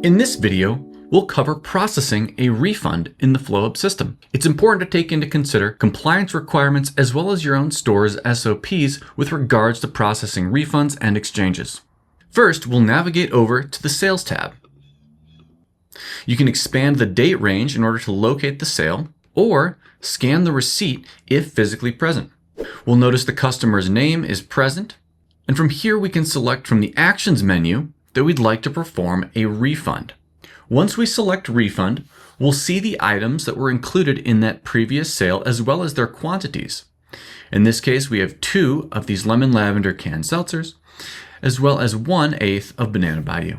In this video, we'll cover processing a refund in the Flowhub system. It's important to take into consider compliance requirements as well as your own store's SOPs with regards to processing refunds and exchanges. First, we'll navigate over to the Sales tab. You can expand the date range in order to locate the sale, or scan the receipt if physically present. We'll notice the customer's name is present, and from here we can select from the Actions menu that we'd like to perform a refund. Once we select Refund, we'll see the items that were included in that previous sale as well as their quantities. In this case, we have 2 of these lemon lavender canned seltzers, as well as 1/8 of Banana Bayou.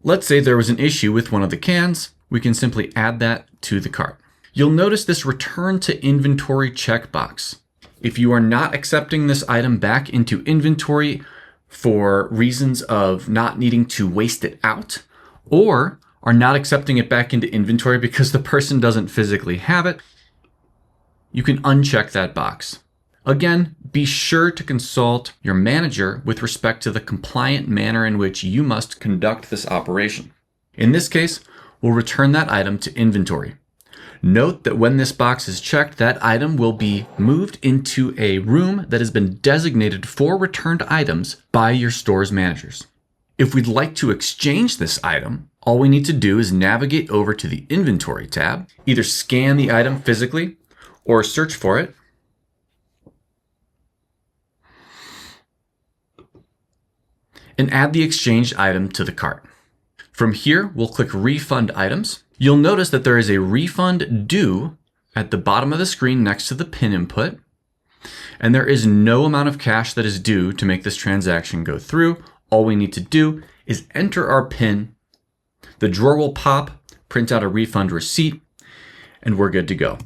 Let's say there was an issue with one of the cans, we can simply add that to the cart. You'll notice this Return to Inventory checkbox. If you are not accepting this item back into inventory for reasons of not needing to waste it out, or are not accepting it back into inventory because the person doesn't physically have it, you can uncheck that box. Again, be sure to consult your manager with respect to the compliant manner in which you must conduct this operation. In this case, we'll return that item to inventory. Note that when this box is checked, that item will be moved into a room that has been designated for returned items by your store's managers. If we'd like to exchange this item, all we need to do is navigate over to the Inventory tab, either scan the item physically or search for it, and add the exchanged item to the cart. From here, we'll click Refund Items. You'll notice that there is a refund due at the bottom of the screen next to the PIN input, and there is no amount of cash that is due to make this transaction go through. All we need to do is enter our PIN, the drawer will pop, print out a refund receipt, and we're good to go.